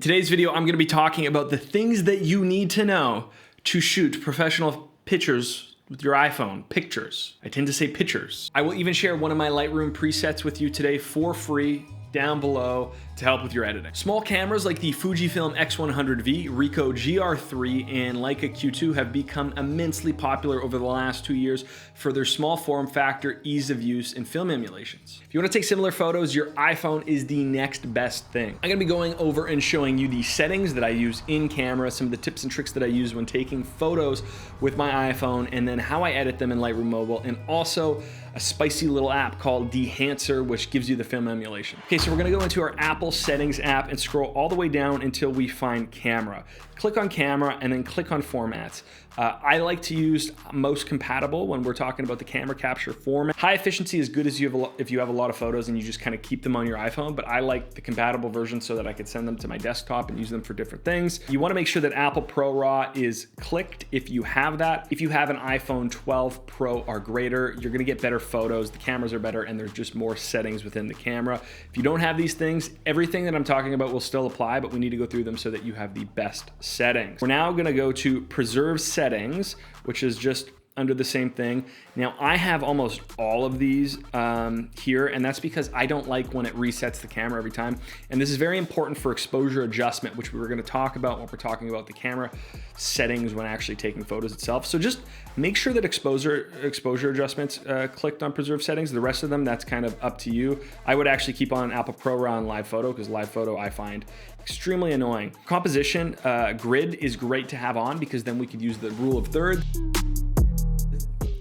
In today's video, I'm going to be talking about the things that you need to know to shoot professional pictures with your iPhone. Pictures. I tend to say pictures. I will even share one of my Lightroom presets with you today for free down below to help with your editing. Small cameras like the Fujifilm X100V, Ricoh GR3, and Leica Q2 have become immensely popular over the last 2 years for their small form factor, ease of use, and film emulations. If you want to take similar photos, your iPhone is the next best thing. I'm gonna be going over and showing you the settings that I use in camera, some of the tips and tricks that I use when taking photos with my iPhone, and then how I edit them in Lightroom Mobile, and also a spicy little app called DEHANCER, which gives you the film emulation. Okay, so we're gonna go into our Apple Settings app and scroll all the way down until we find Camera. Click on Camera and then click on Formats. I like to use most compatible when we're talking about the camera capture format. High efficiency is good as if you have a lot of photos and you just kind of keep them on your iPhone, but I like the compatible version so that I could send them to my desktop and use them for different things. You want to make sure that Apple Pro RAW is clicked if you have that. If you have an iPhone 12 Pro or greater, you're going to get better photos, the cameras are better, and there's just more settings within the camera. If you don't have these things, everything that I'm talking about will still apply, but we need to go through them so that you have the best settings. We're now going to go to Preserve Settings, which is just under the same thing. Now I have almost all of these here, and that's because I don't like when it resets the camera every time. And this is very important for exposure adjustment, which we were going to talk about when we're talking about the camera settings when actually taking photos itself. So just make sure that exposure adjustments clicked on preserve settings. The rest of them, that's kind of up to you. I would actually keep on Apple Pro RAW and Live Photo, because Live Photo I find extremely annoying. Composition grid is great to have on, because then we could use the rule of thirds.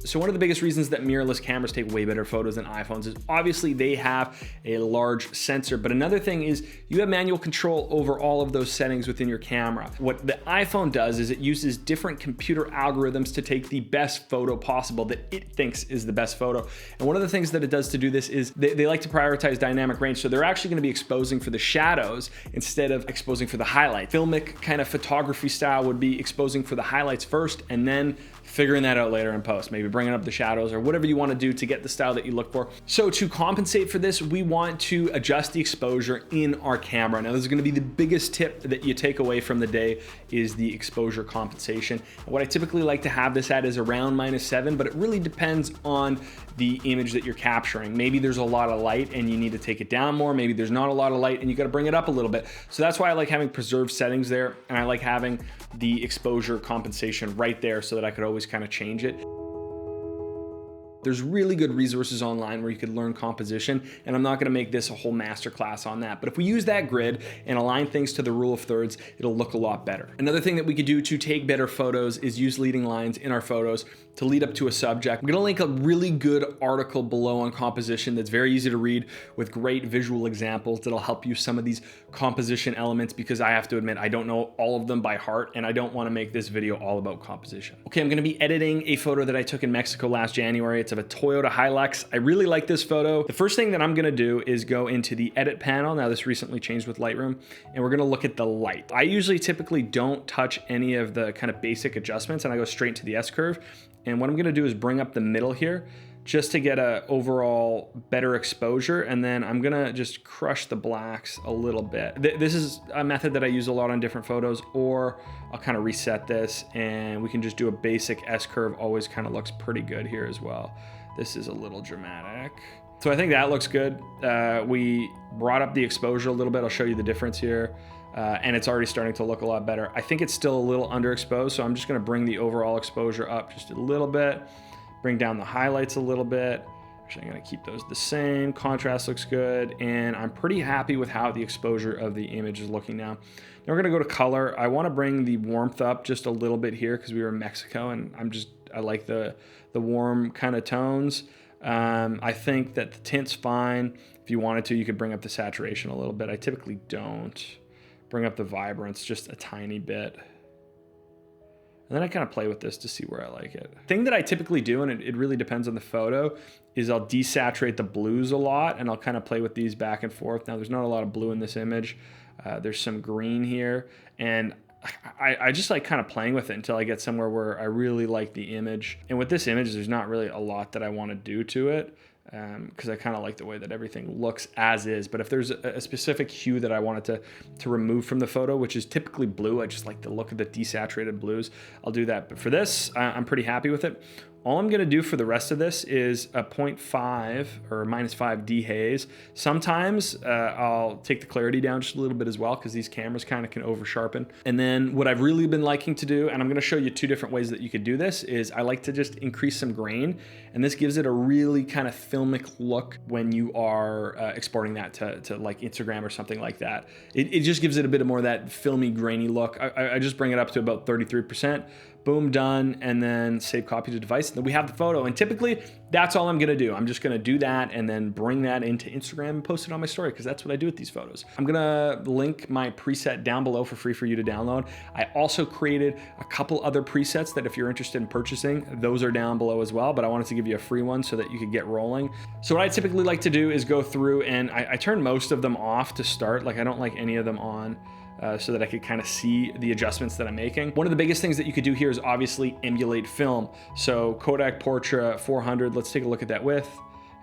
So one of the biggest reasons that mirrorless cameras take way better photos than iPhones is obviously they have a large sensor, but another thing is you have manual control over all of those settings within your camera. What the iPhone does is it uses different computer algorithms to take the best photo possible that it thinks is the best photo. And one of the things that it does to do this is they like to prioritize dynamic range. So they're actually gonna be exposing for the shadows instead of exposing for the highlight. Filmic kind of photography style would be exposing for the highlights first and then figuring that out later in post, maybe bringing up the shadows or whatever you want to do to get the style that you look for. So to compensate for this, we want to adjust the exposure in our camera. Now this is going to be the biggest tip that you take away from the day is the exposure compensation. What I typically like to have this at is around -7, but it really depends on the image that you're capturing. Maybe there's a lot of light and you need to take it down more. Maybe there's not a lot of light and you got to bring it up a little bit. So that's why I like having preserved settings there, and I like having the exposure compensation right there so that I could always kind of change it. There's really good resources online where you could learn composition, and I'm not gonna make this a whole masterclass on that. But if we use that grid and align things to the rule of thirds, it'll look a lot better. Another thing that we could do to take better photos is use leading lines in our photos to lead up to a subject. I'm gonna link a really good article below on composition that's very easy to read with great visual examples that'll help you some of these composition elements, because I have to admit, I don't know all of them by heart, and I don't wanna make this video all about composition. Okay, I'm gonna be editing a photo that I took in Mexico last January. It's of a Toyota Hilux. I really like this photo. The first thing that I'm gonna do is go into the edit panel. Now this recently changed with Lightroom, and we're gonna look at the light. I typically don't touch any of the kind of basic adjustments, and I go straight to the S-curve. And what I'm gonna do is bring up the middle here just to get a overall better exposure, and then I'm gonna just crush the blacks a little bit. This is a method that I use a lot on different photos, or I'll kind of reset this and we can just do a basic S-curve. Always kind of looks pretty good here as well. This is a little dramatic. So I think that looks good. We brought up the exposure a little bit. I'll show you the difference here. And it's already starting to look a lot better. I think it's still a little underexposed, so I'm just gonna bring the overall exposure up just a little bit, bring down the highlights a little bit. Actually, I'm gonna keep those the same. Contrast looks good, and I'm pretty happy with how the exposure of the image is looking now. Now we're gonna go to color. I wanna bring the warmth up just a little bit here because we were in Mexico, and I like the warm kind of tones. I think that the tint's fine. If you wanted to, you could bring up the saturation a little bit. I typically don't. Bring up the vibrance just a tiny bit. And then I kind of play with this to see where I like it. The thing that I typically do, and it really depends on the photo, is I'll desaturate the blues a lot, and I'll kind of play with these back and forth. Now there's not a lot of blue in this image. There's some green here, and I just like kind of playing with it until I get somewhere where I really like the image. And with this image, there's not really a lot that I want to do to it. because I kind of like the way that everything looks as is. But if there's a specific hue that I wanted to remove from the photo, which is typically blue, I just like the look of the desaturated blues, I'll do that. But for this, I'm pretty happy with it. All I'm gonna do for the rest of this is a 0.5 or -5 dehaze. Sometimes I'll take the clarity down just a little bit as well, because these cameras kind of can over sharpen. And then what I've really been liking to do, and I'm gonna show you 2 different ways that you could do this, is I like to just increase some grain, and this gives it a really kind of filmic look when you are exporting that to like Instagram or something like that. It just gives it a bit more of that filmy, grainy look. I just bring it up to about 33%. Boom, done, and then save copy to device, and then we have the photo. And typically, that's all I'm gonna do. I'm just gonna do that and then bring that into Instagram and post it on my story, because that's what I do with these photos. I'm gonna link my preset down below for free for you to download. I also created a couple other presets that if you're interested in purchasing, those are down below as well, but I wanted to give you a free one so that you could get rolling. So what I typically like to do is go through and I turn most of them off to start. Like, I don't like any of them on. So that I could kind of see the adjustments that I'm making. One of the biggest things that you could do here is obviously emulate film. So Kodak Portra 400, let's take a look at that with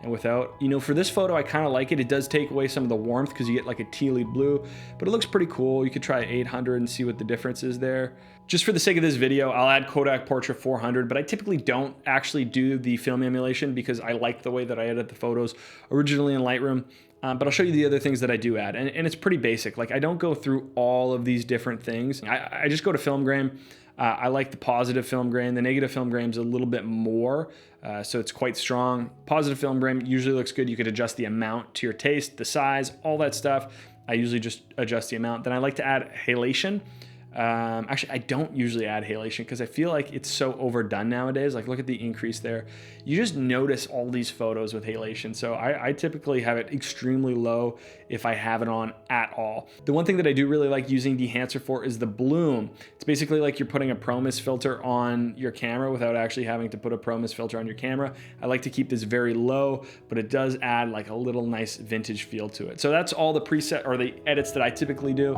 and without. You know, for this photo, I kind of like it. It does take away some of the warmth because you get like a tealy blue, but it looks pretty cool. You could try 800 and see what the difference is there. Just for the sake of this video, I'll add Kodak Portra 400, but I typically don't actually do the film emulation because I like the way that I edit the photos originally in Lightroom. But I'll show you the other things that I do add, and it's pretty basic. Like, I don't go through all of these different things. I just go to film grain. I like the positive film grain. The negative film grain is a little bit more, so it's quite strong. Positive film grain usually looks good. You could adjust the amount to your taste, the size, all that stuff. I usually just adjust the amount. Then I like to add halation. Actually, I don't usually add halation because I feel like it's so overdone nowadays. Like, look at the increase there. You just notice all these photos with halation. So I typically have it extremely low if I have it on at all. The one thing that I do really like using DEHANCER for is the bloom. It's basically like you're putting a ProMist filter on your camera without actually having to put a ProMist filter on your camera. I like to keep this very low, but it does add like a little nice vintage feel to it. So that's all the preset or the edits that I typically do.